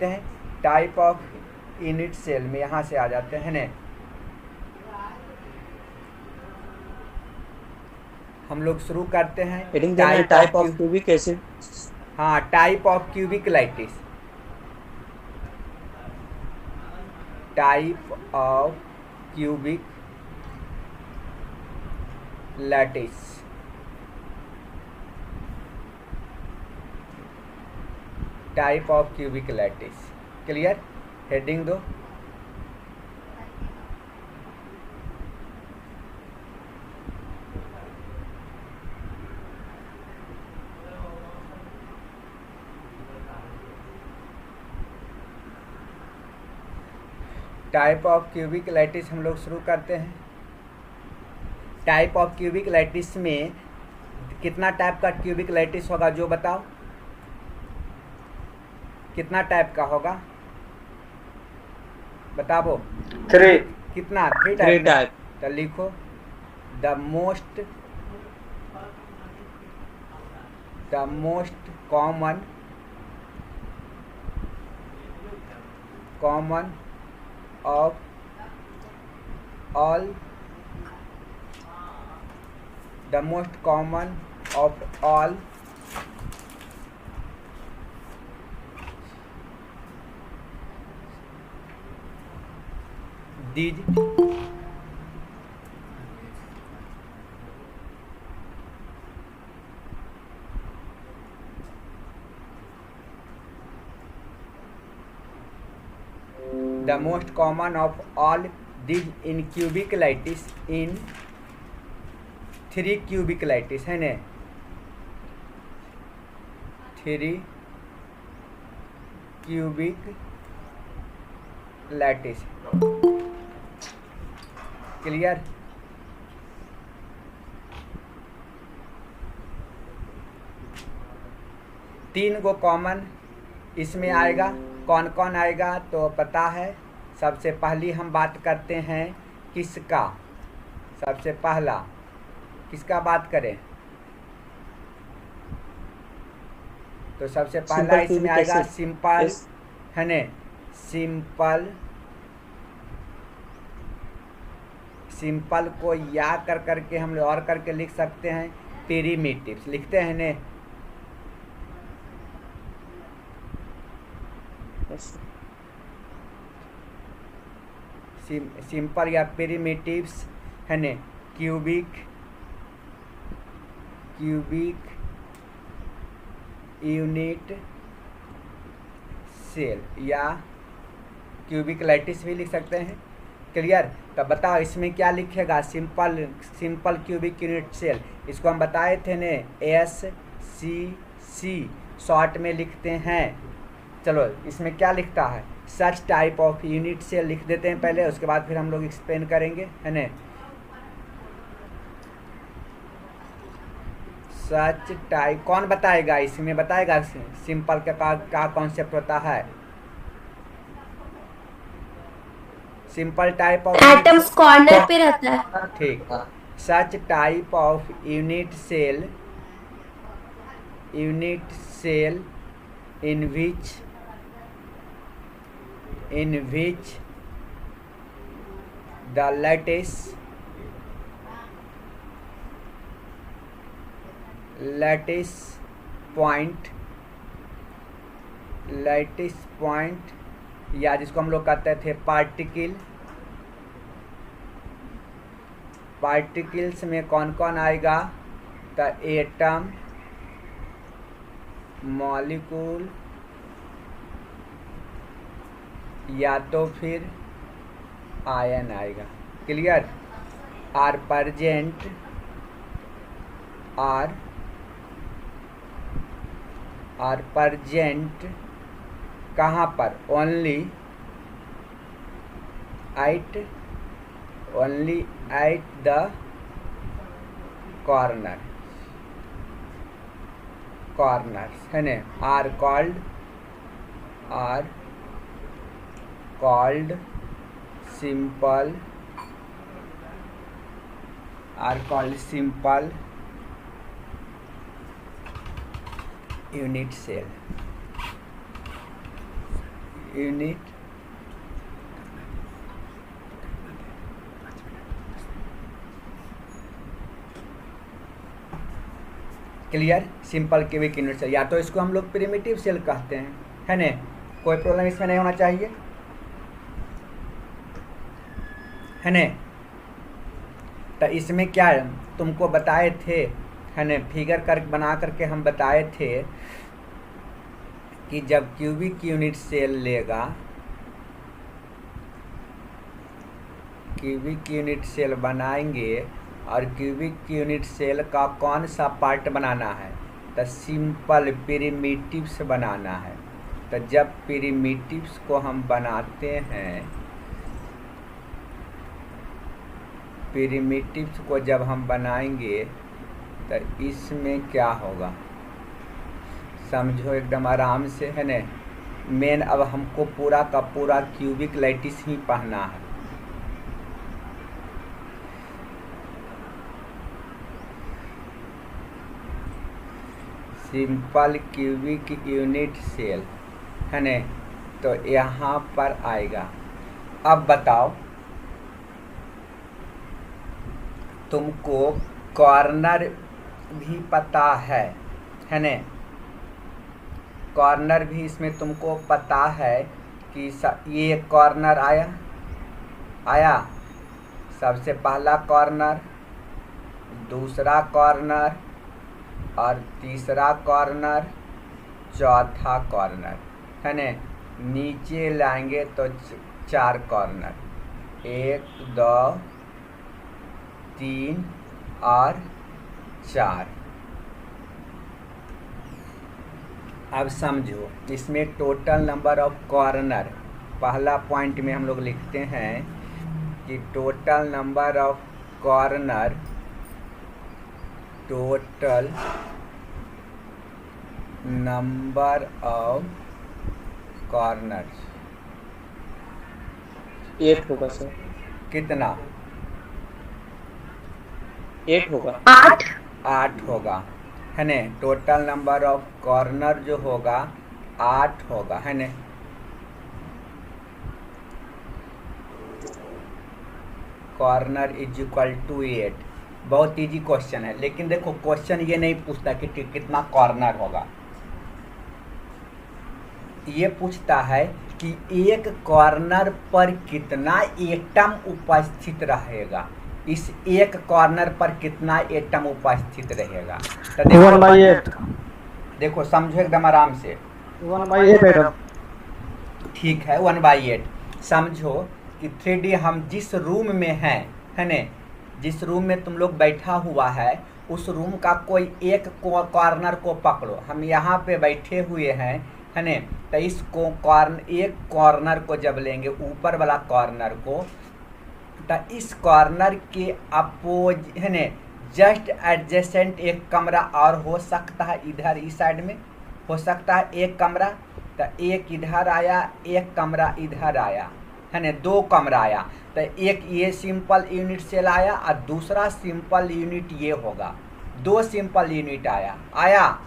देखते हैं type of unit cell में, यहाँ से आ जाते हैं ना। हम लोग शुरू करते हैं हेडिंग देना है टाइप ऑफ क्यूबिक एसिड। हाँ, type of cubic lattice, type of cubic lattice, type of cubic lattice. Clear? Heading दो। टाइप ऑफ क्यूबिक लैटिस हम लोग शुरू करते हैं। टाइप ऑफ क्यूबिक लैटिस में कितना टाइप का क्यूबिक लैटिस होगा जो बताओ, कितना टाइप का होगा बताओ। 3 कितना? 3 3 टाइप ना। टाइप। तो लिखो the most common of all, the most common of all these the most common of all these in cubic lattice in 3 cubic lattice है ना, 3 cubic lattice। क्लियर? तीन गो कॉमन इसमें आएगा। कौन कौन आएगा तो पता है। सबसे पहली हम बात करते हैं किसका, सबसे पहला किसका बात करें तो सबसे पहला इसमें आएगा सिंपल है न, सिंपल को या कर करके हम लोग और करके लिख सकते हैं प्रिमिटिव्स, लिखते हैं न। सिंपल या प्रिमिटिव्स है न, क्यूबिक यूनिट सेल या क्यूबिक लैटिस भी लिख सकते हैं। क्लियर? तो बताओ इसमें क्या लिखेगा, सिंपल क्यूबिक यूनिट सेल, इसको हम बताए थे ने SCC शॉर्ट में लिखते हैं। चलो इसमें क्या लिखता है, such type of unit cell लिख देते हैं पहले, उसके बाद फिर हम लोग एक्सप्लेन करेंगे है ना। सच टाइप कौन बताएगा, इसमें बताएगा सिंपल का कॉन्सेप्ट होता है। Simple type of atoms corner पे रहता है। ठीक। Such type of unit cell in which the lattice point या जिसको हम लोग कहते थे पार्टिकल्स में कौन कौन आएगा तो एटम, मॉलिक्यूल या तो फिर आयन आएगा। क्लियर? आर परजेंट कहाँ पर, ओनली एट द corners है ना, are called simple unit cell. Unit clear. Simple cubic unit cell, या तो इसको हम लोग प्रिमिटिव सेल कहते हैं, है ना। कोई प्रॉब्लम इसमें नहीं होना चाहिए, है ना। तो इसमें क्या है, तुमको बताए थे, है ना, फिगर कर बना करके हम बताए थे कि जब क्यूबिक यूनिट सेल लेगा, क्यूबिक यूनिट सेल बनाएंगे और क्यूबिक यूनिट सेल का कौन सा पार्ट बनाना है, तो सिंपल प्रिमिटिव्स बनाना है। तो जब प्रिमिटिव्स को हम बनाते हैं, प्रिमिटिव्स को जब हम बनाएंगे तो इसमें क्या होगा, समझो एकदम आराम से, है ना। मेन अब हमको पूरा का पूरा क्यूबिक लैटिस ही पढ़ना है। सिंपल क्यूबिक यूनिट सेल, है ना, तो यहाँ पर आएगा। अब बताओ, तुमको कॉर्नर भी पता है ना, कॉर्नर भी इसमें तुमको पता है कि ये कॉर्नर आया, सबसे पहला कॉर्नर, दूसरा कॉर्नर और तीसरा कॉर्नर, चौथा कॉर्नर, है ना। नीचे लाएंगे तो 4 कॉर्नर, 1 2 3 और 4। अब समझो, इसमें टोटल नंबर ऑफ कॉर्नर, पहला पॉइंट में हम लोग लिखते हैं कि total number of corner, total number of corner 8 होगा सर। कितना? 8 होगा। 8 होगा, है ना। टोटल नंबर ऑफ कॉर्नर जो होगा 8 होगा, है ना। Corner is equal to 8। बहुत इजी क्वेश्चन है, लेकिन देखो क्वेश्चन ये नहीं पूछता कि कितना कॉर्नर होगा, ये पूछता है कि एक कॉर्नर पर कितना एटम उपस्थित रहेगा, इस एक कॉर्नर पर कितना एटम उपस्थित रहेगा। तो देखो 1/8। देखो समझो एकदम आराम से, 1/8 एटम। ठीक है, 1/8। समझो कि 3D हम जिस रूम में हैं, है ना, जिस रूम में तुम लोग बैठा हुआ है, उस रूम का कोई एक कॉर्नर को पकड़ो। हम यहाँ पे बैठे हुए हैं, है ना। तो इस एक कॉर्नर को जब लेंगे, ऊपर वाला कॉर्नर को, तो इस कॉर्नर के अपोज, है ना, जस्ट एडजेसेंट एक कमरा और हो सकता है, इधर इस साइड में हो सकता है एक कमरा। तो एक इधर आया, एक कमरा इधर आया, है ना, 2 कमरा आया। तो एक ये सिंपल यूनिट सेल आया और दूसरा सिंपल यूनिट ये होगा। 2 सिंपल यूनिट आया,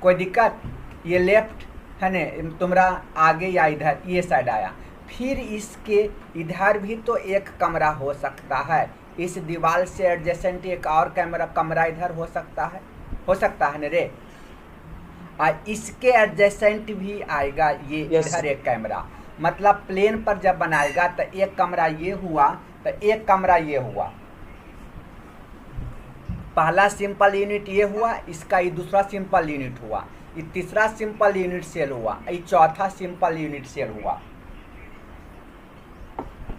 कोई दिक्कत? ये लेफ्ट, है ना, तुम्हारा आगे या इधर ये साइड आया। फिर इसके इधर भी तो एक कमरा हो सकता है, इस दीवार से एडजेसेंट एक और कमरा इधर हो सकता है ना रे। और इसके एडजेसेंट भी आएगा ये इधर एक कैमरा। मतलब प्लेन पर जब बनाएगा तो एक कमरा ये हुआ, तो एक कमरा ये हुआ। पहला सिंपल यूनिट ये हुआ, इसका ये दूसरा सिंपल यूनिट हुआ, ये तीसरा सिंपल यूनिट सेल हुआ, ये चौथा सिंपल यूनिट सेल हुआ।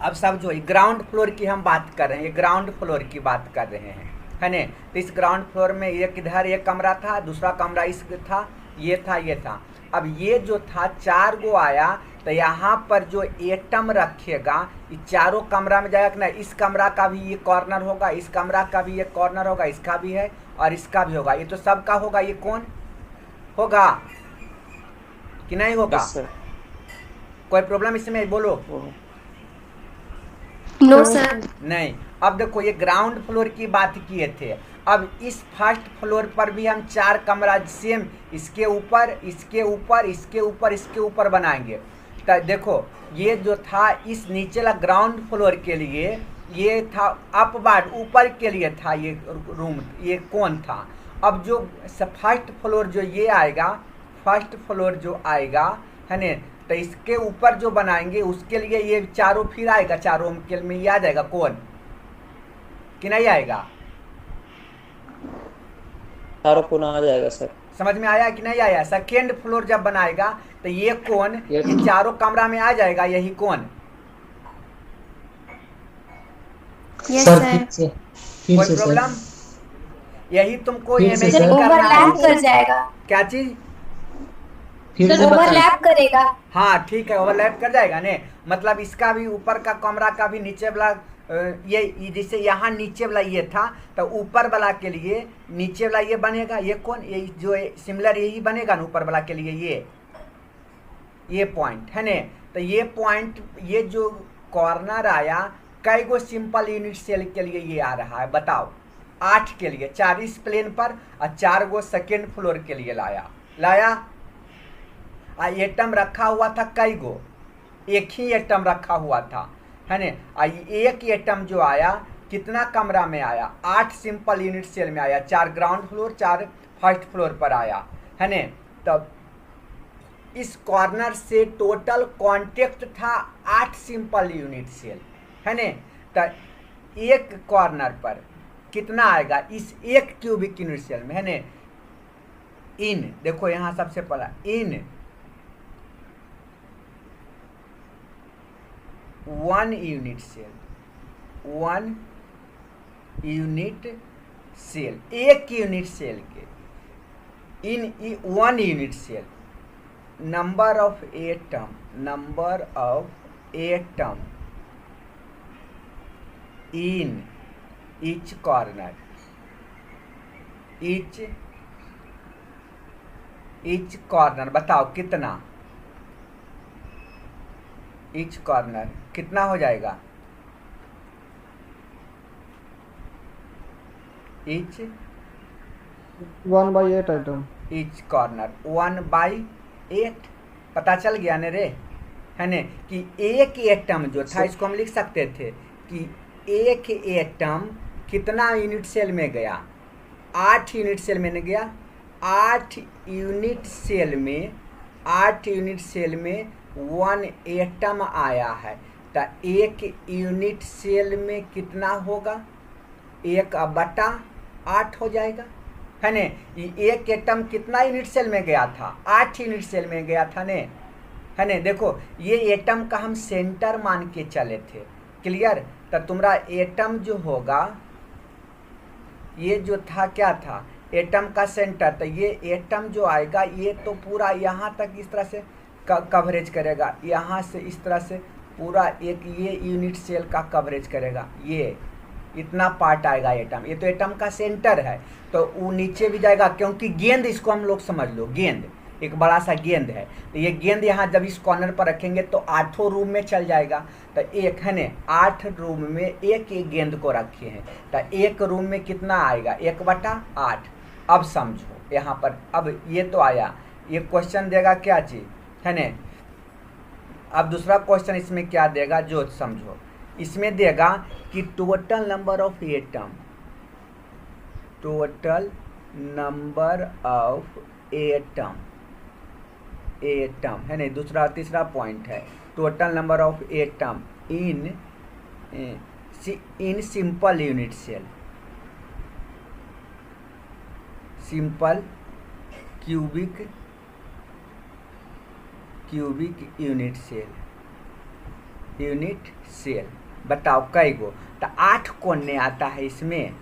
अब समझो, ग्राउंड फ्लोर की हम बात कर रहे हैं, ये ग्राउंड फ्लोर की बात कर रहे हैं, है ना। तो इस ग्राउंड फ्लोर में एक इधर एक कमरा था, दूसरा कमरा इस था, ये था। अब ये जो था 4 गो आया, तो यहाँ पर जो एटम रखेगा, ये चारों कमरा में जाएगा कि ना। इस कमरा का भी ये कॉर्नर होगा, इस कमरा का भी ये कॉर्नर होगा, इसका भी है और इसका भी होगा। ये तो सबका होगा, ये कौन होगा कि नहीं होगा? कोई प्रॉब्लम इसमें बोलो? No sir. नहीं। अब देखो, ये ग्राउंड फ्लोर की बात किए थे। अब इस फर्स्ट फ्लोर पर भी हम 4 कमरा सेम इसके ऊपर, इसके ऊपर, इसके ऊपर, इसके ऊपर बनाएंगे। तो देखो ये जो था इस नीचे वाला ग्राउंड फ्लोर के लिए ये था अपवार्ड ऊपर के लिए था ये रूम, ये कौन था। अब जो फर्स्ट फ्लोर जो ये आएगा, फर्स्ट फ्लोर जो आएगा है न, तो इसके ऊपर जो बनाएंगे उसके लिए ये चारों फिर आएगा, चारों के में ये आ जाएगा कौन कि नहीं आएगा? चारों कोना आ जाएगा सर। समझ में आया कि नहीं आया? सेकेंड फ्लोर जब बनाएगा तो ये कौन Yes. ये चारों कमरा में आ जाएगा, यही कौन। Yes sir sir. फिर से फिर कोई से सर प्रॉब्लम? यही तुमको फिर से इमेजिन सर। करना ओवरलैप कर है। जाएगा, क्या चीज? फिर से बताएं। ओवरलैप करेगा। हाँ ठीक है, ओवरलैप कर जाएगा ने, मतलब इसका भी ऊपर का कमरा का भी नीचे वाला ये जैसे यहाँ नीचे वाला ये था तो ऊपर वाला के लिए नीचे वाला ये बनेगा, ये कौन, ये जो सिमिलर यही बनेगा ना ऊपर वाला के लिए ये पॉइंट है ने। तो ये पॉइंट ये जो कॉर्नर आया कई गो सिंपल यूनिट सेल के लिए ये आ रहा है बताओ? 8 के लिए, 4 इस प्लेन पर और 4 गो सेकेंड फ्लोर के लिए लाया। एटम रखा हुआ था कई गो, एक ही एटम रखा हुआ था है ने। एक एटम जो आया कितना कमरा में आया? 8 सिंपल यूनिट सेल में आया, 4 ग्राउंड फ्लोर 4 फर्स्ट फ्लोर पर आया है ने। तब इस कॉर्नर से टोटल कांटेक्ट था 8 सिंपल यूनिट सेल है ने। तो एक कॉर्नर पर कितना आएगा इस एक क्यूबिक यूनिट सेल में है ने। इन देखो यहाँ सबसे पहला in 1 unit cell, 1 unit cell, एक यूनिट सेल के in 1 unit cell number of atom in each corner, each corner बताओ कितना? each corner कितना हो जाएगा? each 1/8 item. each corner 1/8 पता चल गया ने रे है ने। कि एक एटम जो था इसको हम लिख सकते थे कि एक एटम कितना यूनिट सेल में गया? 8 यूनिट सेल में गया। 8 यूनिट सेल में 1 एटम आया है। तो एक यूनिट सेल में कितना होगा? 1/8 हो जाएगा है ने। एक एटम कितना यूनिट सेल में गया था? 8 यूनिट सेल में गया था ने है ने। देखो ये एटम का हम सेंटर मान के चले थे, क्लियर। तो तुम्हारा एटम जो होगा ये जो था क्या था? एटम का सेंटर। तो ये एटम जो आएगा ये तो पूरा यहाँ तक इस तरह से कवरेज करेगा, यहाँ से इस तरह से पूरा एक ये यूनिट सेल का कवरेज करेगा। ये इतना पार्ट आएगा एटम, ये तो एटम का सेंटर है। तो वो नीचे भी जाएगा क्योंकि गेंद, इसको हम लोग समझ लो गेंद एक बड़ा सा गेंद है। तो ये गेंद यहाँ जब इस कॉर्नर पर रखेंगे तो 8 रूम में चल जाएगा। तो एक है ने 8 रूम में एक गेंद को रखे हैं। तो एक रूम में कितना आएगा? 1/8। अब समझो यहाँ पर, अब ये तो आया, ये क्वेश्चन देगा क्या चीज़ है ने। अब दूसरा क्वेश्चन इसमें क्या देगा जो समझो, इसमें देगा कि total number of atom, total number of atom है नहीं। दूसरा तीसरा पॉइंट है total number of atom in simple unit cell, simple cubic unit cell बताओ कई गो? तो 8 कोण में आता है इसमें।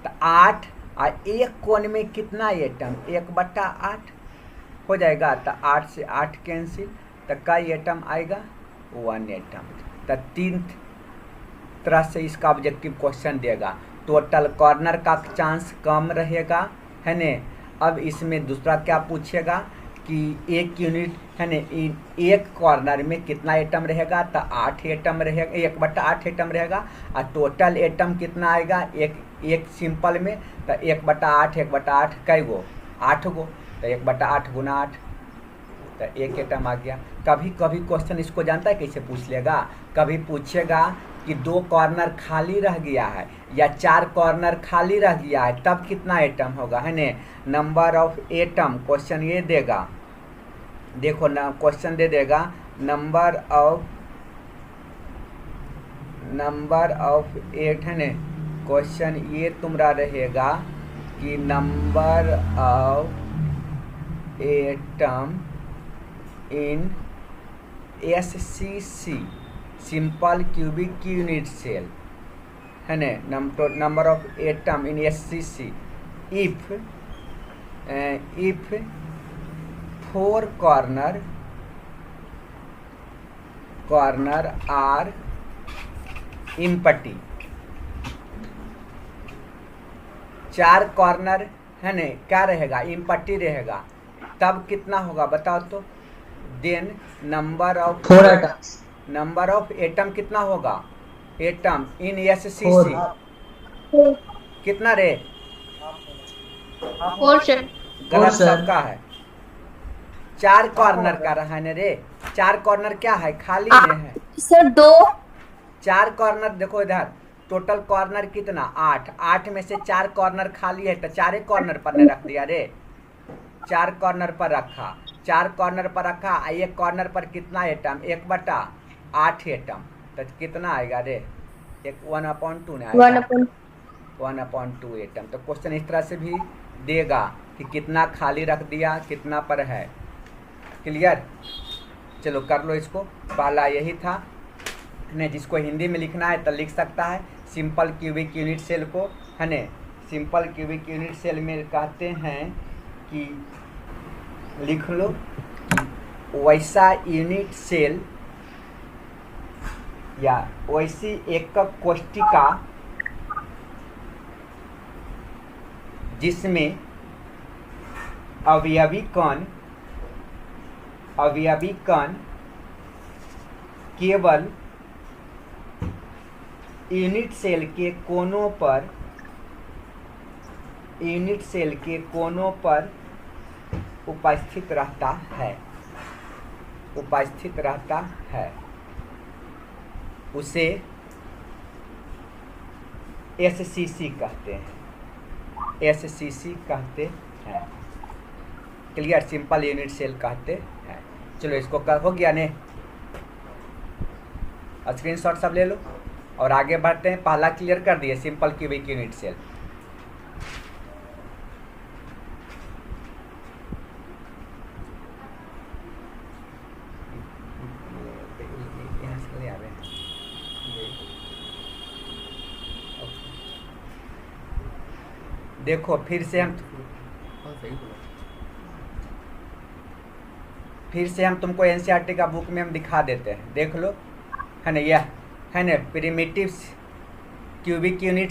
तो 8 और एक कोण में कितना एटम? 1/8 हो जाएगा। तो 8 से 8 कैंसिल, तो कई एटम आएगा? 1 एटम। तो 3 तरह से इसका ऑब्जेक्टिव क्वेश्चन देगा। टोटल कॉर्नर का चांस कम रहेगा है ने। अब इसमें दूसरा क्या पूछेगा कि एक यूनिट है ने एक कॉर्नर में कितना एटम रहेगा? तो 8 एटम रहेगा, 1/8 एटम रहेगा। और टोटल एटम कितना आएगा एक सिंपल में? तो 1/8 कई गो? 8 गो। तो 1/8 × 8 तो 1 एटम आ गया। कभी कभी क्वेश्चन इसको जानता है कैसे पूछ लेगा, कभी पूछेगा कि 2 कॉर्नर खाली रह गया है या 4 कॉर्नर खाली रह गया है, तब कितना एटम होगा, है ने। नंबर ऑफ एटम क्वेश्चन ये देगा, देखो ना क्वेश्चन दे देगा नंबर ऑफ 8, है ने। क्वेश्चन ये तुम्हारा रहेगा कि number of atom in SCC simple cubic unit cell, है ने। Number of atom in SCC if 4 corner are empty, 4 corner, है ने, क्या रहेगा, एम्प्टी रहेगा, तब कितना होगा बताओ तो। देन नंबर ऑफ एटम कितना होगा, एटम इन SCC कितना रे, 4 सर। गलत सबका है, 4 कॉर्नर का रहा है रे। 4 कॉर्नर क्या है, खाली में है सर 2। 4 कॉर्नर देखो इधर, टोटल कॉर्नर कितना 8, 8 में से 4 कॉर्नर खाली है, तो 4 कॉर्नर पर ने रख दिया रे, 4 कॉर्नर पर रखा, 4 कॉर्नर पर रखा, 1 कॉर्नर पर कितना एटम, 1/8 एटम, तो कितना आएगा रे, 1/2 ना आएगा, 1/2 एटम। तो क्वेश्चन इस तरह से भी देगा कि कितना खाली रख दिया, कितना पर है। क्लियर, चलो कर लो इसको। पहला यही था ने, जिसको हिंदी में लिखना है तो लिख सकता है सिंपल क्यूबिक यूनिट सेल को, है ने। सिंपल क्यूबिक यूनिट सेल में कहते हैं कि लिख लो वैसा यूनिट सेल या वैसी एकक कोष्टिका जिसमें अवयवी कण केवल यूनिट सेल के कोनों पर उपस्थित रहता है, उसे SCC कहते हैं। क्लियर, सिंपल यूनिट सेल कहते हैं। चलो इसको हो गया ने, स्क्रीनशॉट सब ले लो और आगे बढ़ते हैं। पहला क्लियर कर दिए, सिंपल क्यूबिक यूनिट सेल। देखो फिर से हम तुमको NCERT का बुक में हम दिखा देते हैं, देख लो, है ना। यह है ना प्रिमिटिव क्यूबिक यूनिट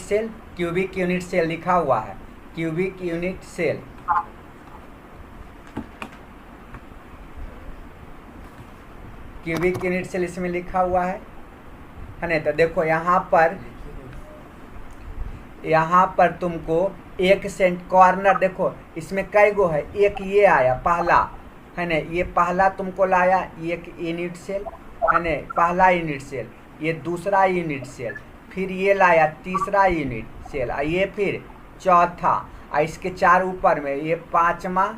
सेल लिखा हुआ है, क्यूबिक यूनिट सेल इसमें लिखा हुआ है ना। तो देखो यहाँ पर तुमको एक सेंट कॉर्नर, देखो इसमें कई गो है, एक ये आया पहला, है ना, ये पहला तुमको लाया, एक यूनिट सेल, है ना, पहला यूनिट सेल, ये दूसरा यूनिट सेल, फिर ये लाया तीसरा यूनिट सेल, ये फिर चौथा, इसके 4 ऊपर में ये 5वां,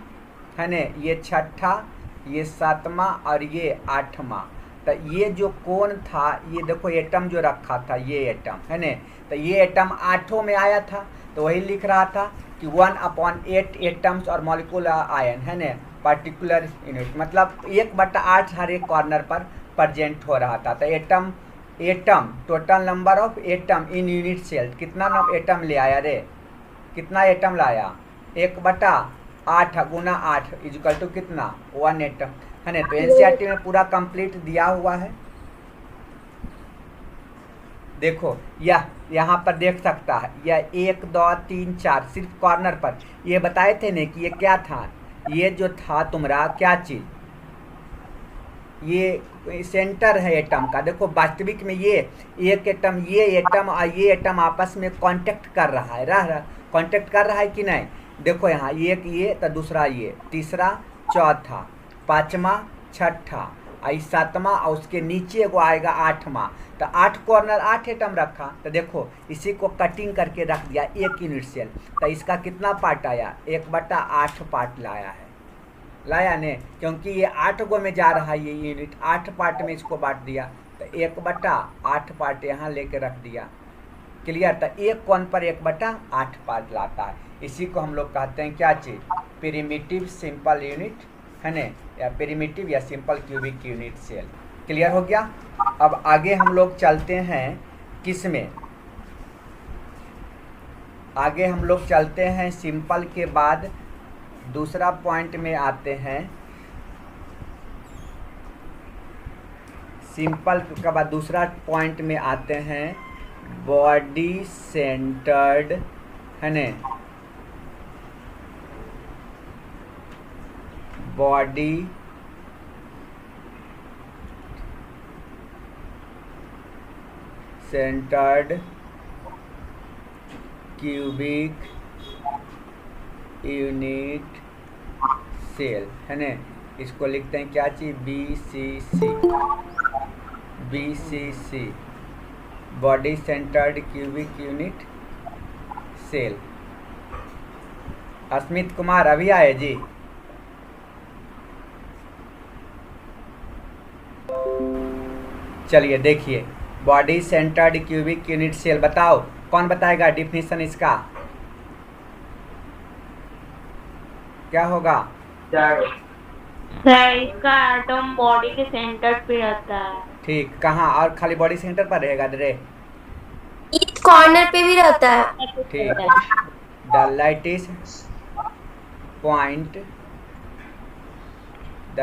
है ना, ये 6ठा, ये 7वां और ये 8वां। तो ये जो कोण था, ये देखो एटम जो रखा था, ये एटम, है ना, तो ये एटम 8 में आया था, तो वही लिख रहा था कि 1/8 एटम्स और मॉलिक्यूलर आयन, है ना, पर्टिकुलर यूनिट, मतलब 1/8 हर एक कॉर्नर पर प्रेजेंट हो रहा था। तो atom total number of atom in unit cell, कितना एटम ले आया रे, कितना एटम लाया, 1/8 गुना 8 इक्वल टू कितना, 1 एटम, है ना। तो NCERT में पूरा कंप्लीट दिया हुआ है। देखो यहाँ पर देख सकता है, यह 1 2 3 4 सिर्फ कॉर्नर पर, ये बताए थे ने कि ये क्या था, ये जो था तुम्हारा क्या चीज, ये सेंटर है एटम का। देखो वास्तविक में ये एक एटम, ये एटम और ये एटम आपस में कांटेक्ट कर रहा है, कांटेक्ट कर रहा है कि नहीं। देखो यहाँ एक ये तो दूसरा ये, तीसरा चौथा, 5वां 6ठा आई 7वां और उसके नीचे वो आएगा 8वां। तो 8 कॉर्नर 8 एटम रखा, तो देखो इसी को कटिंग करके रख दिया 1 यूनिट सेल। तो इसका कितना पार्ट आया? 1/8 पार्ट लाया ने, क्योंकि ये 8 गो में जा रहा है ये यूनिट, 8 पार्ट में इसको बांट दिया। तो 1/8 पार्ट यहाँ लेके रख दिया। क्लियर? तो एक कौन पर 1/8 पार्ट लाता है। इसी को हम लोग कहते हैं क्या चीज़? प्रिमिटिव सिंपल यूनिट है ना, या प्रिमिटिव या simple cubic unit cell. Clear हो गया? अब आगे हम लोग चलते हैं किस में? आगे हम लोग चलते हैं सिंपल के बाद दूसरा पॉइंट में आते हैं। सिंपल के बाद दूसरा पॉइंट में आते हैं बॉडी सेंटर्ड है ना, body centred cubic unit cell है ना। इसको लिखते हैं क्या चीज़? BCC, body centred cubic unit cell. Asmit Kumar अभी आए जी? चलिए देखिए, body centred cubic unit cell, बताओ कौन बताएगा डिफिनीशन इसका? क्या होगा? सर इसका एटम बॉडी के सेंटर पे रहता है। ठीक, कहाँ? और खाली बॉडी सेंटर पर रहेगा रे? ईच कॉर्नर पे भी रहता है। ठीक, the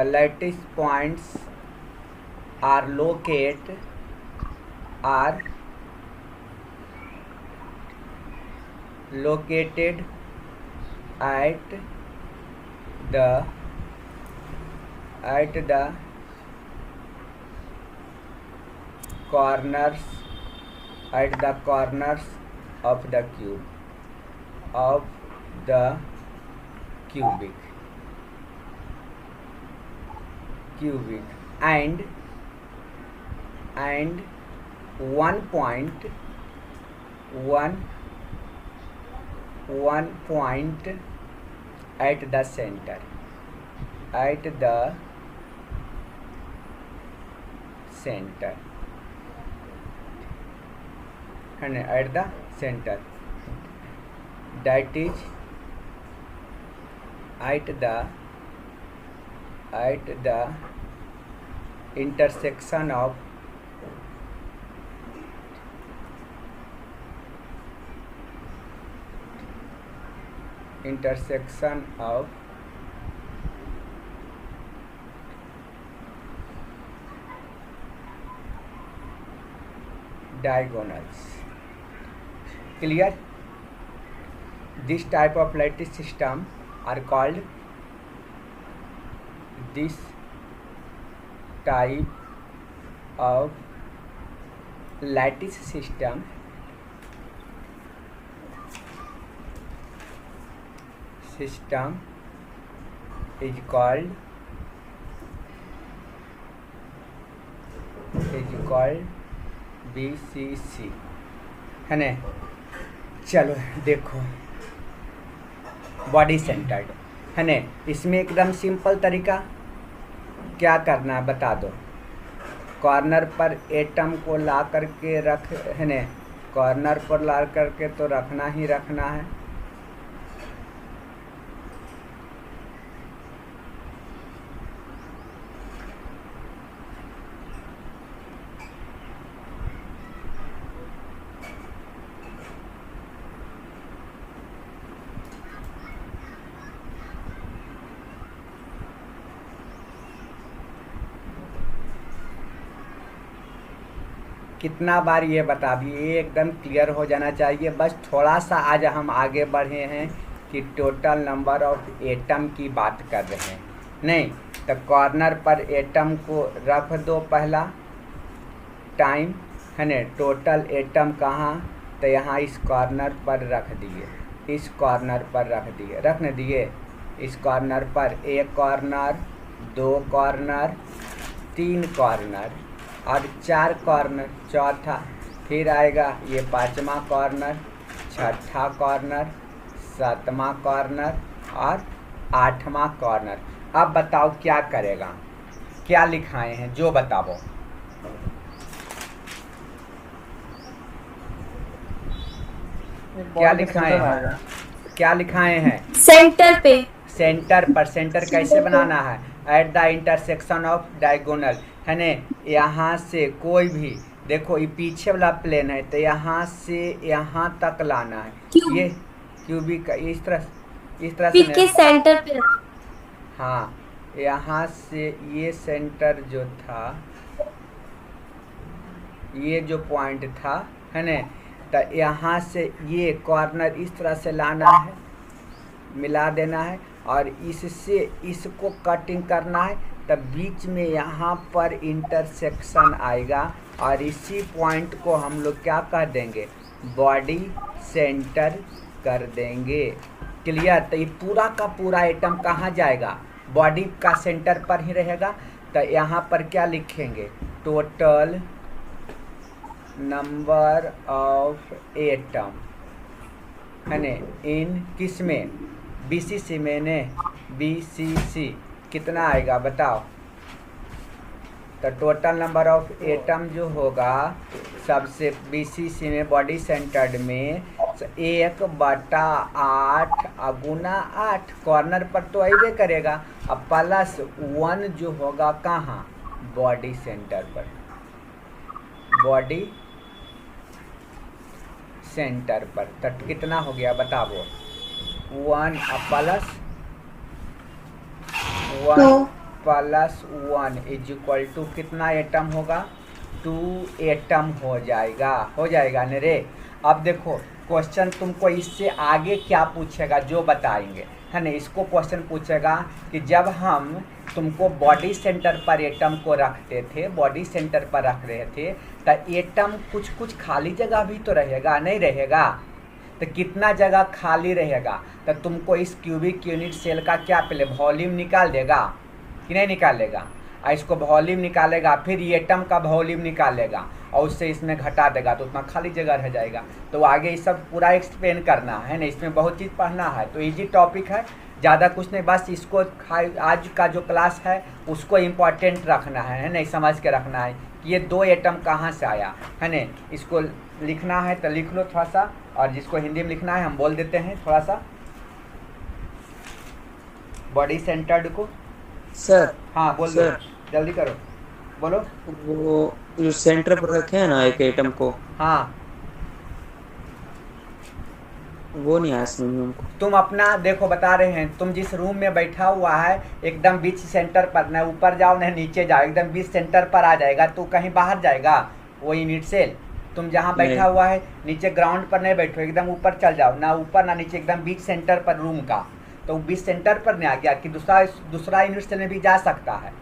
latest points are located at the corners of the cubic and one point at the center है ना, at the center, that is at the intersection of diagonals. Clear? This type of lattice system are called lattice system is called BCC है ना। चलो देखो, body centred है ना, इसमें एकदम सिंपल तरीका क्या करना है बता दो। कॉर्नर पर एटम को ला करके रख है ना, कॉर्नर पर ला करके तो रखना ही रखना है। कितना बार ये बता दिए, ये एकदम क्लियर हो जाना चाहिए। बस थोड़ा सा आज हम आगे बढ़े हैं कि टोटल नंबर ऑफ एटम की बात कर रहे हैं, नहीं तो कॉर्नर पर एटम को रख दो पहला टाइम है ना। टोटल एटम कहाँ? तो यहाँ इस कॉर्नर पर रख दिए, इस कॉर्नर पर रखने दिए। इस कॉर्नर पर एक कॉर्नर, दो कॉर्नर, 3 कॉर्नर और 4 कॉर्नर चौथा, फिर आएगा ये 5वां कॉर्नर, 6ठा कॉर्नर, 7वां कॉर्नर और 8वां कॉर्नर। अब बताओ क्या करेगा, क्या लिखाए हैं जो बताओ। क्या लिखाए हैं, क्या लिखाए हैं? सेंटर पे। सेंटर पर। सेंटर कैसे बनाना है? At the intersection of diagonal, है ने। यहाँ से कोई भी, देखो ये पीछे वाला प्लेन है तो यहाँ से यहाँ तक लाना है। ये क्यूबिक इस तरह से के सेंटर पे। हाँ, यहाँ से ये सेंटर जो था, ये जो पॉइंट था, है ने, तो यहाँ से ये कॉर्नर इस तरह से लाना है, मिला देना है और इससे इसको कटिंग करना है। तब बीच में यहाँ पर इंटरसेक्शन आएगा और इसी पॉइंट को हम लोग क्या कर देंगे, बॉडी सेंटर कर देंगे। क्लियर? तो ये पूरा का पूरा आइटम कहाँ जाएगा, बॉडी का सेंटर पर ही रहेगा। तो यहाँ पर क्या लिखेंगे, टोटल नंबर ऑफ एटम, है ने, इन किस में, BCC में ने, BCC कितना आएगा बताओ। तो टोटल नंबर ऑफ एटम जो होगा सबसे BCC में, बॉडी सेंटर्ड में, 1/8 गुना 8 कॉर्नर पर तो आइए करेगा। अब +1 जो होगा कहाँ, बॉडी सेंटर पर, बॉडी सेंटर पर। तो कितना हो गया बताओ, 1 + 1 इज इक्वल टू कितना एटम होगा, 2 एटम हो जाएगा न रे। अब देखो क्वेश्चन तुमको इससे आगे क्या पूछेगा जो बताएंगे, है ना। इसको क्वेश्चन पूछेगा कि जब हम तुमको बॉडी सेंटर पर एटम को रखते थे, बॉडी सेंटर पर रख रहे थे, तो एटम कुछ खाली जगह भी तो रहेगा, नहीं रहेगा? तो कितना जगह खाली रहेगा, तो तुमको इस क्यूबिक यूनिट सेल का क्या पहले वॉल्यूम निकाल देगा कि नहीं निकालेगा। और इसको वॉल्यूम निकालेगा, फिर एटम का वॉल्यूम निकालेगा और उससे इसमें घटा देगा तो उतना खाली जगह रह जाएगा। तो आगे ये सब पूरा एक्सप्लेन करना है ना, इसमें बहुत चीज़ पढ़ना है। तो इजी टॉपिक है, ज़्यादा कुछ नहीं, बस इसको आज का जो क्लास है उसको इम्पोर्टेंट रखना है ना, समझ के रखना है कि ये 2 एटम कहाँ से आया, है ना। इसको लिखना है तो लिख लो थोड़ा सा, और जिसको हिंदी में लिखना है हम बोल देते हैं थोड़ा सा, बॉडी सेंटर्ड को। सर हाँ बोल दो, जल्दी करो, बोलो। वो जो सेंटर पर रखे हैं ना एक एटम को, हाँ, वो नहीं आया समझ में हमको। तुम अपना देखो बता रहे हैं, तुम जिस रूम में बैठा हुआ है एकदम बीच सेंटर पर, न ऊपर जाओ न नीचे जाओ, एकदम बीच सेंटर पर आ जाएगा। तो कहीं बाहर जाएगा वो यूनिट सेल। तुम जहाँ बैठा हुआ है नीचे ग्राउंड पर नहीं बैठो, एकदम ऊपर चल जाओ, ना ऊपर ना नीचे, एकदम बीच सेंटर पर रूम का। तो बीच सेंटर पर नहीं आ गया कि दूसरा यूनिट सेल में भी जा सकता है,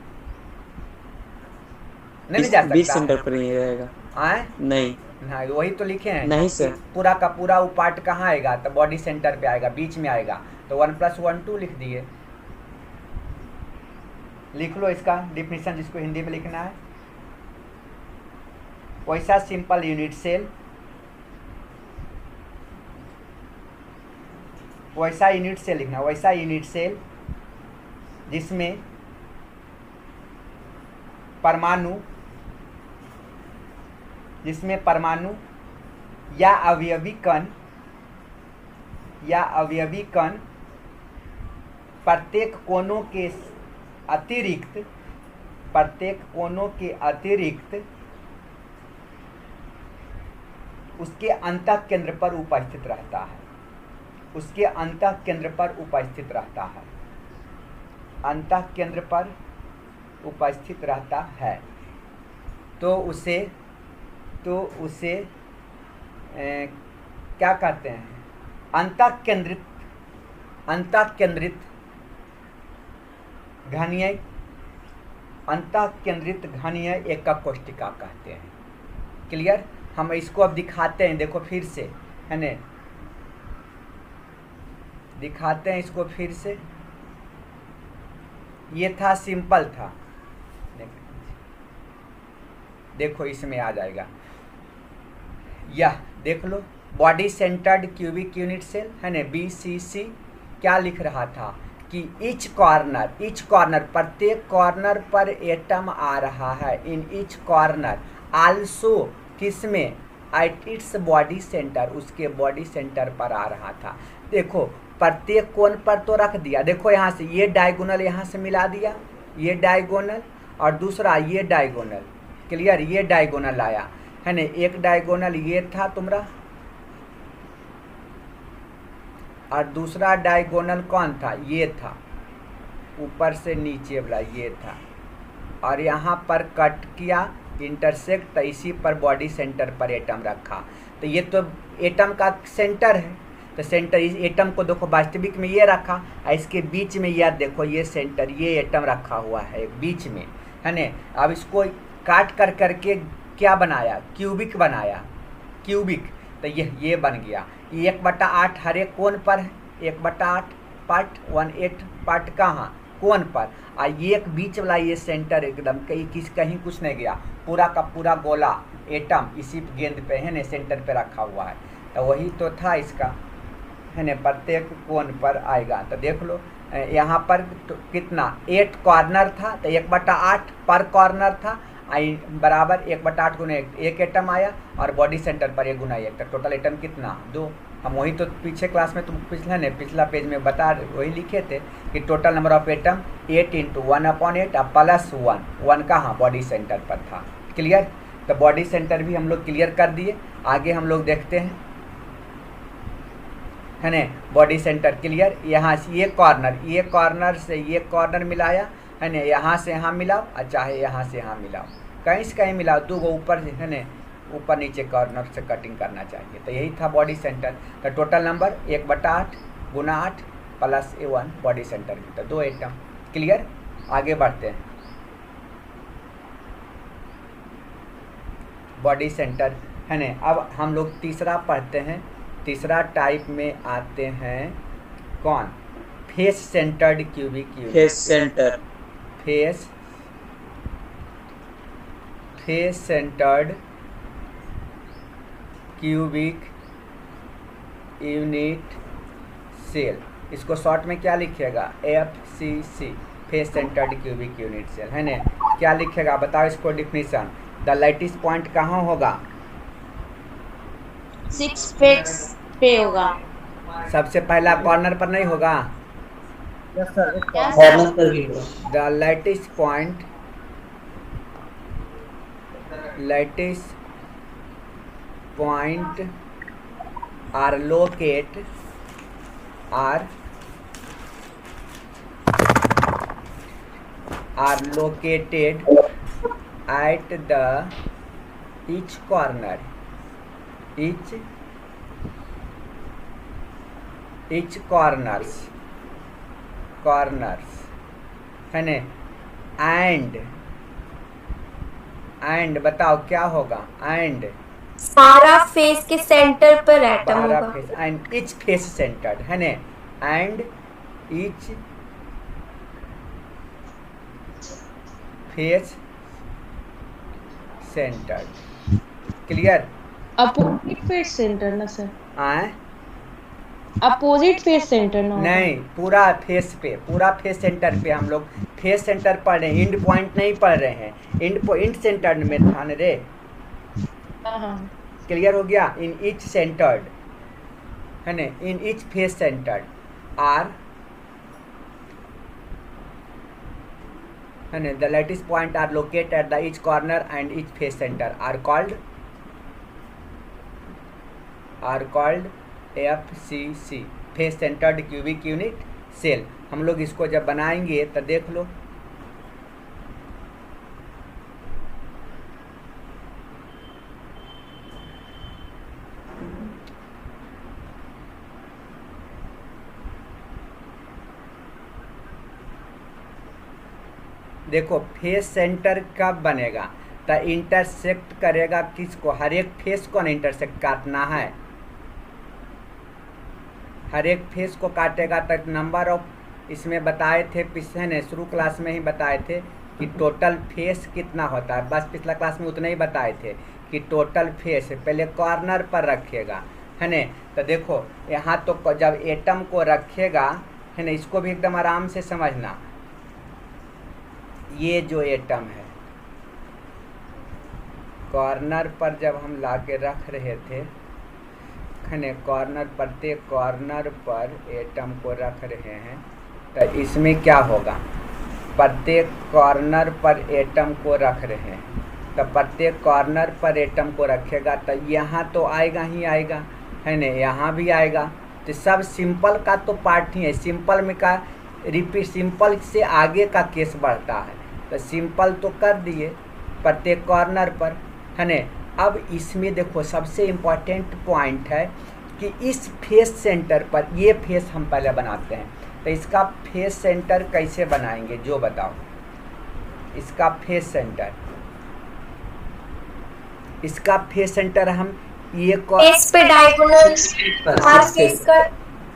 नहीं जा सकता। बीच सेंटर पर ही रहेगा। आए नहीं, हाँ वही तो लिखे हैं। नहीं सर, पूरा का पूरा वो पार्ट कहाँ आएगा, तो बॉडी सेंटर पे आएगा, बीच में आएगा। तो 1 + 1 2 लिख दिए। लिख लो इसका डिफिनीशन जिसको हिंदी में लिखना है। वैसा सिंपल यूनिट सेल, वैसा यूनिट सेल लिखना, वैसा यूनिट सेल जिसमें परमाणु या अवयवी कण प्रत्येक कोनों के अतिरिक्त उसके अंतः केंद्र पर उपस्थित रहता है, उसके अंतः केंद्र पर उपस्थित रहता है, अंतः केंद्र पर उपस्थित रहता है। तो उसे क्या कहते हैं, अंतः केंद्रित घनीय एकक कोशिका कहते हैं। क्लियर? हम इसको अब दिखाते हैं, देखो फिर से, है ना, दिखाते हैं इसको फिर से। ये था सिंपल था, देखो इसमें आ जाएगा, यह देख लो body centred cubic unit cell है ना, BCC। क्या लिख रहा था कि ईच कॉर्नर प्रत्येक कॉर्नर पर एटम आ रहा है, इन ईच कॉर्नर आल्सो किसमें, एट इट्स बॉडी सेंटर, उसके बॉडी सेंटर पर आ रहा था। देखो प्रत्येक कोण पर तो रख दिया, देखो यहाँ से ये डायगोनल यहाँ से मिला दिया, ये डायगोनल और दूसरा ये डायगोनल, क्लियर, ये डायगोनल आया है ना। एक डायगोनल ये था तुम्हारा और दूसरा डायगोनल कौन था, ये था, ऊपर से नीचे वाला ये था, और यहाँ पर कट किया इंटरसेक्ट, तो इसी पर बॉडी सेंटर पर एटम रखा। तो ये तो एटम का सेंटर है, तो सेंटर इस एटम को देखो वास्तविक में ये रखा, और इसके बीच में यह देखो ये सेंटर, ये एटम रखा हुआ है बीच में है ना। अब इसको काट कर करके क्या बनाया, क्यूबिक बनाया, क्यूबिक। तो ये बन गया 1/8 हर एक कोण पर है, 1/8 पार्ट 1/8 पार्ट कहाँ, कोण पर, और ये एक बीच वाला ये सेंटर एकदम कहीं कुछ नहीं गया, पूरा का पूरा गोला एटम इसी गेंद पे है ना सेंटर पे रखा हुआ है। तो वही तो था इसका है ना, प्रत्येक कोण पर आएगा। तो देख लो यहाँ पर तो कितना 8 कॉर्नर था, तो 1/8 पर कॉर्नर था, बराबर 1/8 गुना 1, एक एटम आया, और बॉडी सेंटर पर 1 गुना 1, तो टोटल एटम कितना 2। हम वही तो पीछे क्लास में तुम पिछला पेज में वही लिखे थे कि total number of atom 8 × 1/8 plus 1 कहाँ बॉडी सेंटर पर था, क्लियर। तो बॉडी सेंटर भी हम लोग क्लियर कर दिए। आगे हम लोग देखते हैं है ना, बॉडी सेंटर क्लियर। यहाँ से ये कॉर्नर से ये कॉर्नर मिलाया है ना, यहाँ से यहाँ मिलाओ और चाहे यहाँ से यहाँ मिलाओ, कहीं से कहीं मिलाओ, 2 गो ऊपर है ना, ऊपर नीचे कॉर्नर से कटिंग करना चाहिए। तो यही था बॉडी सेंटर। तो टोटल नंबर 1/8 गुना 8 प्लस 1 बॉडी सेंटर की, तो 2 एटम, क्लियर। आगे बढ़ते हैं, बॉडी सेंटर है ना। अब हम लोग तीसरा पढ़ते हैं, तीसरा टाइप में आते हैं कौन, face centred cubic unit, face centred cubic unit cell. इसको शॉर्ट में क्या लिखिएगा, FCC, face centred cubic unit cell है ना। क्या लिखेगा बताओ इसको डिफिनीशन। द लाइटिस पॉइंट कहाँ होगा, 6 पे होगा, सबसे पहला कॉर्नर पर नहीं होगा। यस सर, कॉर्नर पर भी होगा। The lattice point are located at the each corner, each corners है ना। एंड बताओ क्या होगा, एंड सारा फेस के सेंटर पर एटम होगा, face and each face centred है ना, and each face centred, clear. Opposite face centre ना सर, आए अपोजिट फेस सेंटर ना, नहीं, पूरा फेस सेंटर पे हम लोग फेस सेंटर पढ़ रहे हैं, इंड पॉइंट नहीं पढ़ रहे हैं, इंड सेंटर में था न रे, क्लियर हो गया। इन ईच सेंटर्ड है ना, in each face centred are है ना, the lattice points are located at the each corner and each face centre are called FCC, face centred cubic unit cell. हम लोग इसको जब बनाएंगे तो देख लो, देखो फेस सेंटर कब बनेगा, तो इंटरसेक्ट करेगा किसको, हर एक फेस को ना इंटरसेक्ट काटना है, हर एक फेस को काटेगा। तक नंबर ऑफ इसमें बताए थे पिछले ने शुरू क्लास में ही बताए थे कि टोटल फेस कितना होता है। बस पिछला क्लास में उतना ही बताए थे कि टोटल फेस पहले कॉर्नर पर रखेगा, है न। तो देखो यहाँ तो जब एटम को रखेगा, है ना, इसको भी एकदम आराम से समझना। ये जो एटम है कॉर्नर पर जब हम ला के रख रहे थे, है न, कॉर्नर, प्रत्येक कॉर्नर पर एटम को रख रहे हैं, तो इसमें क्या होगा, प्रत्येक कॉर्नर पर एटम को रख रहे हैं, तो प्रत्येक कॉर्नर पर एटम को रखेगा तो यहाँ तो आएगा ही आएगा, है न, यहाँ भी आएगा। तो सब सिंपल का तो पार्ट ही है। सिंपल में का रिपीट, सिंपल से आगे का केस बढ़ता है, तो सिंपल तो कर दिए प्रत्येक कॉर्नर पर, है न। अब इसमें देखो सबसे इम्पोर्टेंट पॉइंट है कि इस फेस सेंटर पर, ये फेस हम पहले बनाते हैं, तो इसका फेस सेंटर कैसे बनाएंगे जो बताओ। इसका फेस सेंटर, इसका फेस सेंटर हम ये फेस पे डायगोनल,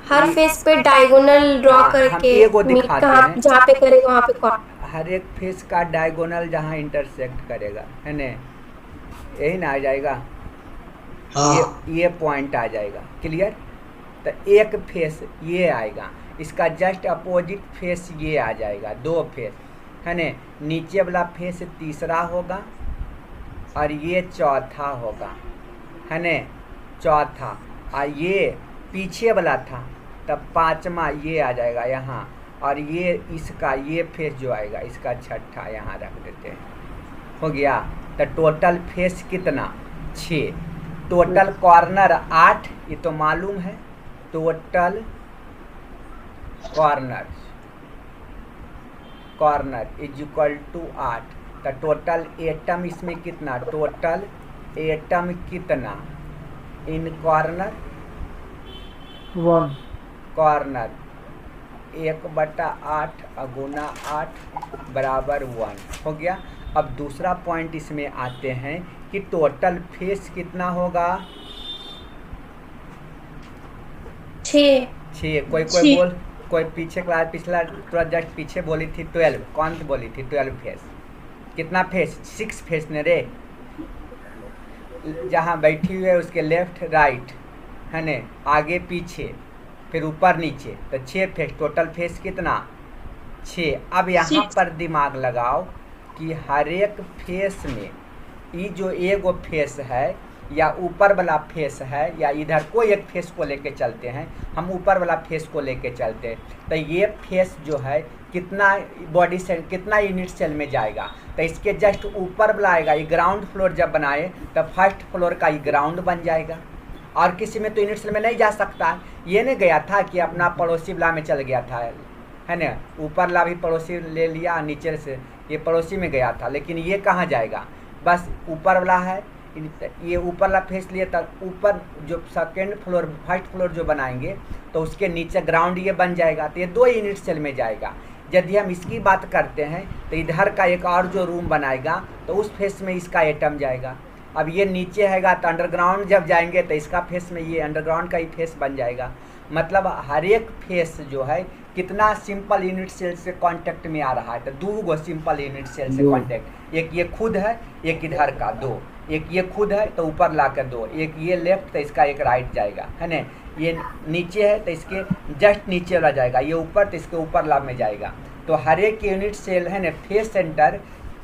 हर फेस पे डायगोनल ड्रॉ करके एगो दिखाते हैं, जहाँ पे करेगा वहाँ पे हर एक फेस का डायगोनल जहाँ इंटरसेक्ट करेगा, है न, यही ना आ जाएगा। हाँ। ये पॉइंट आ जाएगा, क्लियर। तो एक फेस ये आएगा, इसका जस्ट अपोजिट फेस ये आ जाएगा, दो फेस, है न। नीचे वाला फेस तीसरा होगा और ये चौथा होगा, है न, चौथा। और ये पीछे वाला था तब पांचवा ये आ जाएगा यहाँ, और ये इसका ये फेस जो आएगा इसका छठा यहाँ रख देते हैं, हो गया। तो टोटल फेस कितना, 6। टोटल कॉर्नर 8, ये तो मालूम है। Total corner is equal to 8। तो टोटल एटम इसमें कितना, टोटल एटम कितना इन कॉर्नर, 1। कॉर्नर 1/8 गुना 8 बराबर 1 हो गया। अब दूसरा पॉइंट इसमें आते हैं कि टोटल फेस कितना होगा, 6। कोई पीछे क्लास पिछला थोड़ा जस्ट पीछे बोली थी 12, कौन सी बोली थी 12 फेस। कितना फेस, 6 फेस ने रे, जहाँ बैठी हुई है उसके लेफ्ट राइट, है न, आगे पीछे फिर ऊपर नीचे, तो 6 फेस। टोटल फेस कितना, 6। अब यहाँ पर दिमाग लगाओ कि हर एक फेस में ये जो एगो फेस है या ऊपर वाला फेस है, या इधर कोई एक फेस को लेके चलते हैं, हम ऊपर वाला फेस को लेके चलते हैं, तो ये फेस जो है कितना बॉडी से कितना यूनिट सेल में जाएगा, तो इसके जस्ट ऊपर वाला आएगा। ये ग्राउंड फ्लोर जब बनाए तो फर्स्ट फ्लोर का ये ग्राउंड बन जाएगा, और किसी में तो यूनिट सेल में नहीं जा सकता। ये नहीं गया था कि अपना पड़ोसी वाला में चल गया था, है ना, ऊपर वाला भी पड़ोसी ले लिया, नीचे से ये पड़ोसी में गया था, लेकिन ये कहाँ जाएगा, बस ऊपर वाला है, ये ऊपर वाला फेस लिए, तब ऊपर जो सेकेंड फ्लोर फर्स्ट फ्लोर जो बनाएंगे तो उसके नीचे ग्राउंड ये बन जाएगा, तो ये 2 यूनिट सेल में जाएगा। यदि हम इसकी बात करते हैं तो इधर का एक और जो रूम बनाएगा तो उस फेस में इसका एटम जाएगा। अब ये नीचे हैगा तो अंडरग्राउंड जब जाएंगे तो इसका फेस में ये अंडरग्राउंड का ही फेस बन जाएगा। मतलब हर एक फेस जो है कितना सिंपल यूनिट सेल से कांटेक्ट में आ रहा है, तो 2 सिंपल यूनिट सेल से कांटेक्ट, एक ये खुद है, एक इधर का 2, एक ये खुद है तो ऊपर लाकर 2, एक ये लेफ्ट तो इसका एक राइट जाएगा, है ना, ये नीचे है तो इसके जस्ट नीचे वाला जाएगा, ये ऊपर तो इसके ऊपर लाभ में जाएगा। तो हर एक यूनिट सेल है ना फेस सेंटर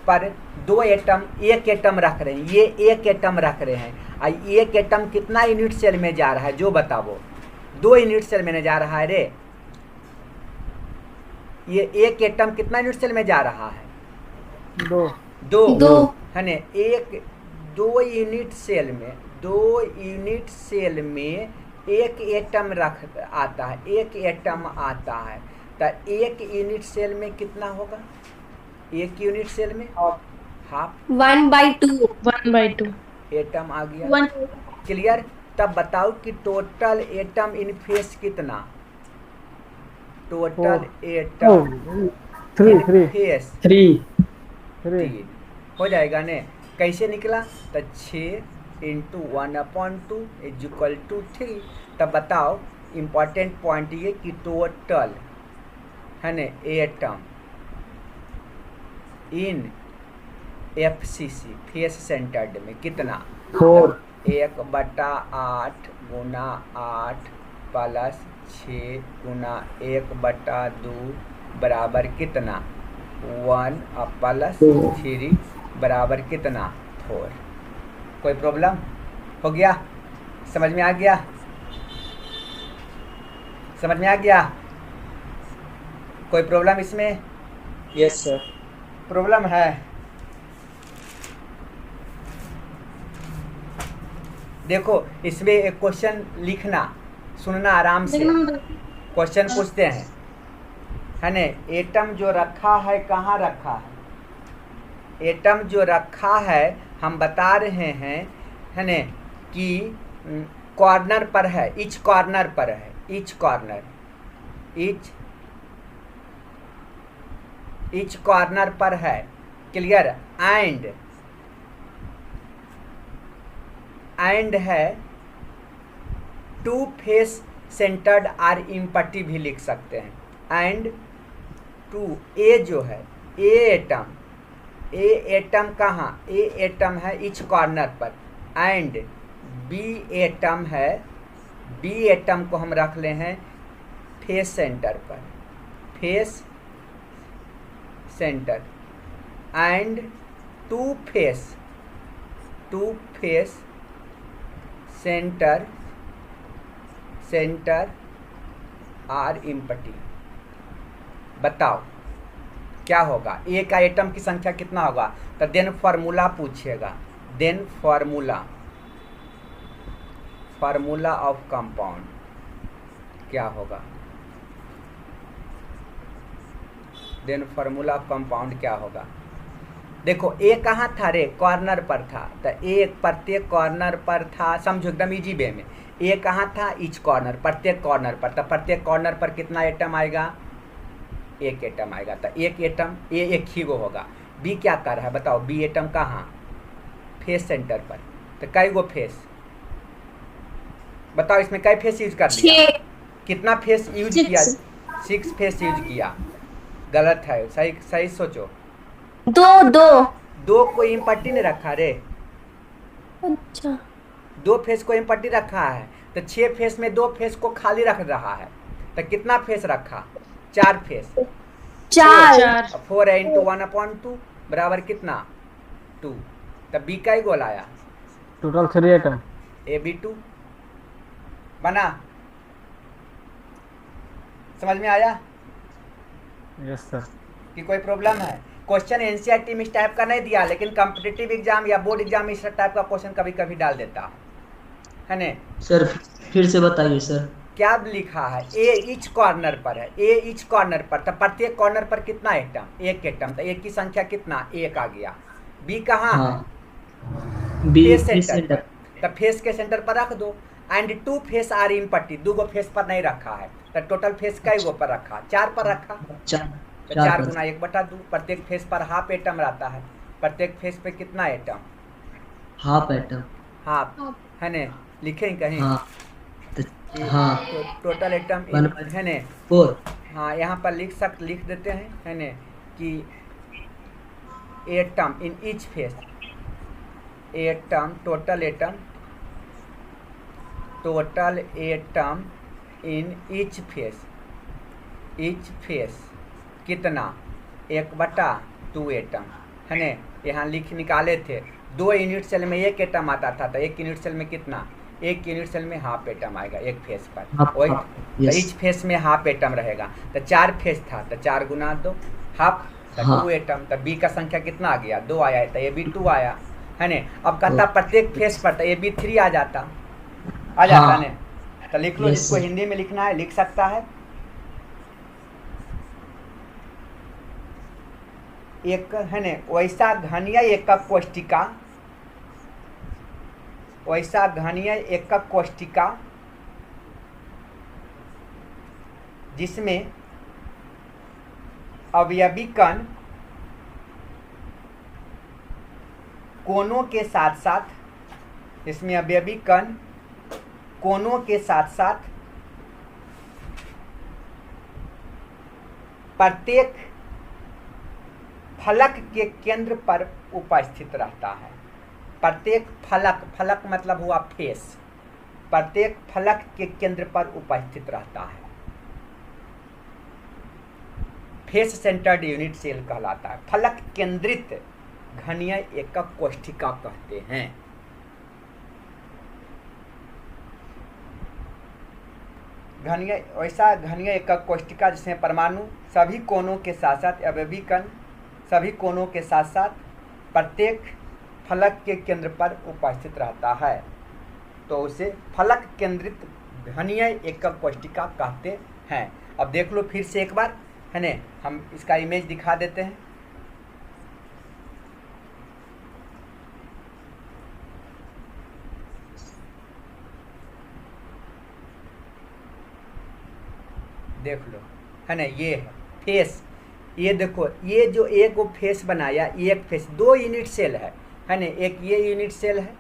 पर 2 एटम, एक एटम रख रहे हैं, ये एक एटम रख रहे हैं, और एक एटम कितना यूनिट सेल में जा रहा है जो बताओ, 2 यूनिट सेल में जा रहा है रे, ये एक एटम कितना यूनिट सेल में जा रहा है, 2 है ना, 2 यूनिट सेल में, 2 यूनिट सेल में एक एटम रख आता है, एक एटम आता है, तो एक यूनिट सेल में कितना होगा, एक यूनिट सेल में हाफ 1/2 एटम आ गया, क्लियर। तब बताओ कि टोटल एटम इन फेस कितना, टोटल एटम 3 फेस 3 हो जाएगा ने। कैसे निकला, तो 6 × 1/2 = 3। तब बताओ इम्पोर्टेंट पॉइंट ये कि टोटल है ना atom in FCC face centred में कितना? 4 1/8 गुना 8 प्लस 6 गुना 1/2 बराबर कितना? 1 प्लस 3 बराबर कितना? 4। कोई प्रॉब्लम? हो गया? समझ में आ गया? समझ में आ गया? कोई प्रॉब्लम इसमें? Yes sir. प्रॉब्लम है? देखो इसमें एक क्वेश्चन लिखना, सुनना आराम से। क्वेश्चन पूछते हैं, है ने, एटम जो रखा है कहाँ रखा है? एटम जो रखा है हम बता रहे हैं, है ने, कि कॉर्नर पर है, ईच कॉर्नर पर है, ईच कॉर्नर, ईच कॉर्नर पर है। क्लियर? एंड है two face centred are empty भी लिख सकते हैं। एंड टू, ए जो है, ए एटम कहाँ? ए एटम है ईच कॉर्नर पर। एंड बी एटम है, बी एटम को हम रख ले हैं फेस सेंटर पर, face centre. And two face centre are empty. बताओ क्या होगा? ए का एटम की संख्या कितना होगा? तो देन फार्मूला पूछेगा, देन फार्मूला ऑफ कंपाउंड क्या होगा? देन फार्मूला ऑफ कंपाउंड क्या होगा? देखो ए कहाँ था रे? कॉर्नर पर था, तो ए प्रत्येक कॉर्नर पर था। समझो एकदम इजी वे में। ए कहाँ था? ईच कॉर्नर, प्रत्येक कॉर्नर पर। तो प्रत्येक कॉर्नर पर कितना एटम आएगा? एक एटम आएगा। तो एक एटम, ए एक ही गो होगा। बी क्या कर रहा है बताओ? बी एटम कहाँ? फेस सेंटर पर। तो कई गो फेस बताओ, इसमें कई फेस यूज कर लिया? कितना फेस यूज किया? 6 फेस यूज किया। गलत है, सही सोचो। दो को इम्पट्टी ने रखा रे। अच्छा, 2 फेस को इम्पट्टी रखा है, तो 6 फेस में 2 फेस को खाली रख रहा है। तो कितना फेस रखा? 4 फेस। 4 4 इंटू 1/2 बराबर कितना? 2। तब बी का ही गोल आया, टोटल 3 एटम। ए बी 2 बना। समझ में आया यस सर। कि कोई प्रॉब्लम है? क्वेश्चन एनसीईआरटी में इस टाइप का नहीं दिया, लेकिन कॉम्पिटिटिव एग्जाम या बोर्ड एग्जाम में इस टाइप का क्वेश्चन कभी कभी डाल देता है ने। सर फिर से बताइए सर। क्या लिखा है? ए ईच कॉर्नर पर है, ए ईच कॉर्नर पर। तो प्रत्येक कॉर्नर पर कितना एटम? एक एटम। तो एक की संख्या कितना? एक आ गया। बी कहाँ है? बी फेस सेंटर पर। तो फेस के सेंटर पर रख दो। And two face are empty, 2 गो फेस पर नहीं रखा है। तो टोटल फेस कई गो पर रखा? 4 पर रखा। तो 4 गुना 1/2। प्रत्येक फेस पर हाफ एटम रहता है। प्रत्येक फेस पे कितना एटम? Half atom. हाफ है ने, लिखें कहीं? हाँ तो टोटल एटम है ने 4। हाँ, यहाँ पर लिख देते हैं, है ने, कि atom in each face, atom total atom in each face कितना? 1/2 एटम, है ने। यहाँ निकाले थे 2 यूनिट सेल में 1 एटम आता था। तो 1 यूनिट सेल में कितना? 1 यूनिट सेल में हाफ एटम आएगा एक फेस पर। वही तो ईच फेस में हाफ एटम रहेगा। तो 4 फेस था, तो 4 गुना 2 हाफ, तो 2 एटम। तो बी का संख्या कितना आ गया? 2 आया। तो ए बी 2 आया, है ने। अब कहता प्रत्येक फेस पर, तो ए बी 3 आ जाता ने। तो लिख लो, जिसको हिंदी में लिखना है लिख सकता है। एक, है ने, वैसा घनीय एकक कोष्टिका जिसमें अवयवी कण कोनों के साथ साथ, इसमें अवयवी कण कोनों के साथ साथ प्रत्येक फलक के केंद्र पर उपस्थित रहता है। प्रत्येक फलक, फलक मतलब हुआ फेस, प्रत्येक फलक के केंद्र पर उपस्थित रहता है। फेस सेंटर्ड यूनिट सेल कहलाता है। फलक केंद्रित घनीय एकक कोशिका कहते हैं। घनीय, वैसा घनीय एकक कोशिका जिसमें परमाणु सभी कोनों के साथ साथ अवयवी कण सभी कोनों के साथ साथ प्रत्येक फलक के केंद्र पर उपस्थित रहता है, तो उसे फलक केंद्रित घनीय एकक कोशिका कहते हैं। अब देख लो फिर से एक बार, है ना, हम इसका इमेज दिखा देते हैं। देख लो, है ना, ये है फेस। ये देखो, ये जो एक वो फेस बनाया, एक फेस, दो यूनिट सेल है ना, एक ये यूनिट सेल है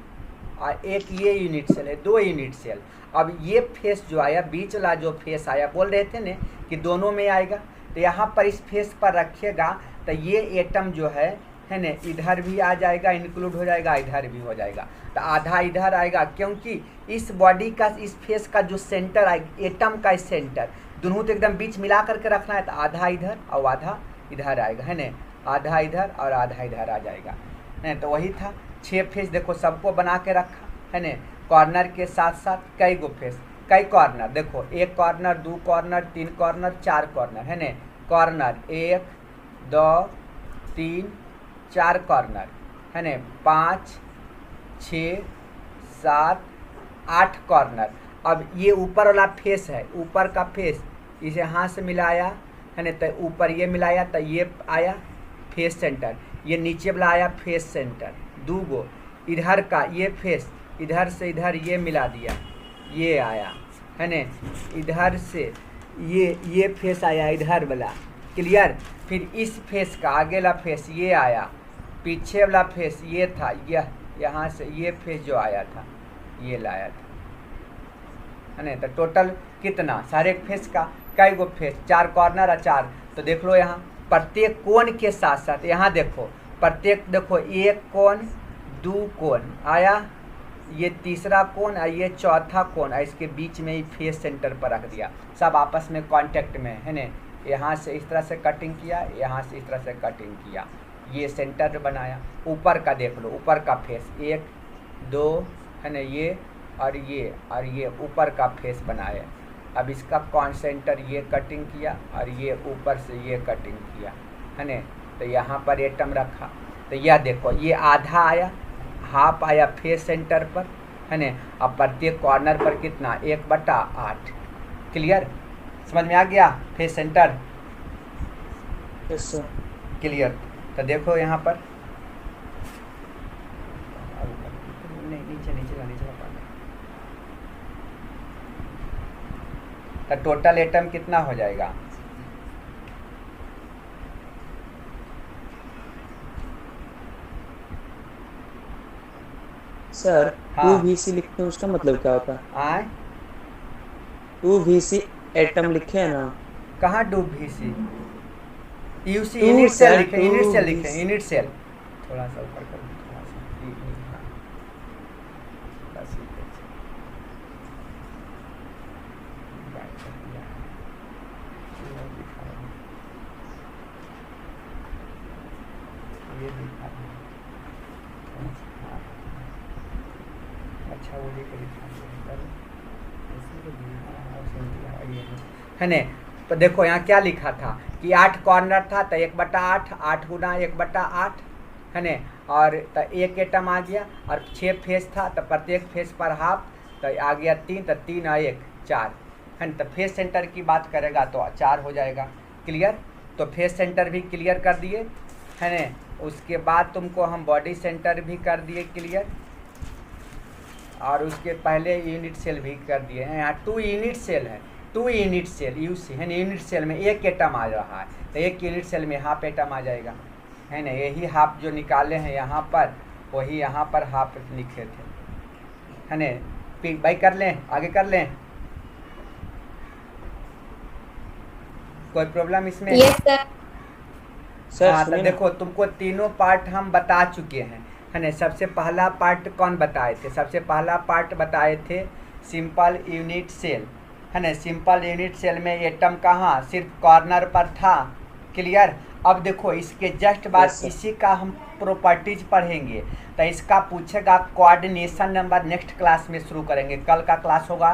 और एक ये यूनिट सेल है, दो यूनिट सेल। अब ये फेस जो आया, बीच वाला जो फेस आया, बोल रहे थे ना कि दोनों में आएगा, तो यहाँ पर इस फेस पर रखिएगा तो ये एटम जो है ना, इधर भी आ जाएगा, इंक्लूड हो जाएगा, इधर भी हो जाएगा, तो आधा इधर आएगा, क्योंकि इस बॉडी का, इस फेस का जो सेंटर आएगा, एटम का सेंटर, दोनों तो एकदम बीच मिला करके रखना है, तो आधा इधर और आधा इधर आएगा, है ना, आधा इधर और आधा इधर आ जाएगा, है। तो वही था 6 फेस, देखो सबको बना के रखा, है ना, कॉर्नर के साथ साथ कई गो फेस, कई कॉर्नर, देखो 1 कॉर्नर, 2 कॉर्नर, 3 कॉर्नर, 4 कॉर्नर, है ना, कॉर्नर 1 2 3 4 कॉर्नर, है ना, 5 6 7 8 कॉर्नर। अब ये ऊपर वाला फेस है, ऊपर का फेस, इसे हाथ से मिलाया, है ना, तो ऊपर ये मिलाया तो ये आया फेस सेंटर, ये नीचे वाला आया फेस सेंटर, 2 गो इधर का ये फेस, इधर से इधर ये मिला दिया, ये आया, है ना, इधर से ये फेस आया इधर वाला, क्लियर। फिर इस फेस का आगे वाला फेस ये आया, पीछे वाला फेस ये था, यह यहाँ से ये फेस जो आया था ये लाया था, है ना। तो टोटल कितना, सारे फेस का कई गो फेस, 4 कॉर्नर और 4, तो देख लो यहाँ प्रत्येक कोण के साथ साथ, यहाँ देखो प्रत्येक, देखो 1 कोण 2 कोण आया, ये तीसरा कोण और ये चौथा कोण, इसके बीच में ही फेस सेंटर पर रख दिया, सब आपस में कांटेक्ट में, है ना। यहाँ से इस तरह से कटिंग किया, यहाँ से इस तरह से कटिंग किया, ये सेंटर बनाया। ऊपर का देख लो, ऊपर का फेस 1 2, है ना, ये और ये ऊपर का फेस बनाया। अब इसका कॉन्सेंटर ये कटिंग किया और ये ऊपर से ये कटिंग किया, है ना। तो यहाँ पर एटम रखा, तो यह देखो ये आधा आया, हाफ आया फेस सेंटर पर, है ना। अब प्रत्येक कॉर्नर पर कितना, 1/8, क्लियर, समझ में आ गया face centre, yes sir. Clear. तो देखो यहाँ पर नीचे तो टोटल एटम कितना हो जाएगा, सर हाँ। 2VC लिखते हैं, उसका मतलब क्या होता है? आए 2VC एटम लिखे हैं ना, कहाँ डूब भी सी, यूसी Two यूनिट सेल sir, लिखे, यूनिट two सेल लिखे, is- यूनिट सेल, थोड़ा सा ऊपर कर, थोड़ा सा हाँ, बस ये कुछ। बात कर दिया है। ये दिखा रहा हूँ। ये दिखा रहा हूँ। हाँ। अच्छा वो लेकर दिखा रहा हूँ। इसी को दिखा रहा हूँ, सुन लिया, ये है ना। तो देखो यहाँ क्या लिखा था कि 8 कॉर्नर था, तो 1/8, 8 गुना 1/8, है ना, और तो 1 एटम आ गया, और 6 फेस था, तो प्रत्येक फेस पर हाफ, तो आ गया 3, तो 3 और 1 4, है ना। तो फेस सेंटर की बात करेगा तो 4 हो जाएगा, क्लियर। तो फेस सेंटर भी क्लियर कर दिए, है ना। उसके बाद तुमको हम बॉडी सेंटर भी कर दिए क्लियर, और उसके पहले यूनिट सेल भी कर दिए हैं। यहाँ 2 यूनिट सेल है, 2 यूनिट सेल यूसी, है ना। यूनिट सेल में 1 एटम आ रहा है, तो 1 यूनिट सेल में हाफ एटम आ जाएगा, है ना। यही हाफ जो निकाले हैं यहाँ पर, वही यहाँ पर हाफ लिखे थे, है ना। भाई कर लें, आगे कर लें, कोई प्रॉब्लम इसमें? Yes sir. सर हाँ तो सुनिए ना। देखो तुमको तीनों पार्ट हम बता चुके हैं, है ना। सबसे पहला पार्ट कौन बताए थे? सबसे पहला पार्ट बताए थे सिंपल यूनिट सेल, है ना। सिंपल यूनिट सेल में एटम कहाँ, सिर्फ कॉर्नर पर था। क्लियर। अब देखो इसके जस्ट बाद Yes, sir. इसी का हम प्रॉपर्टीज पढ़ेंगे, तो इसका पूछेगा कोऑर्डिनेशन नंबर नेक्स्ट क्लास में शुरू करेंगे। कल का क्लास होगा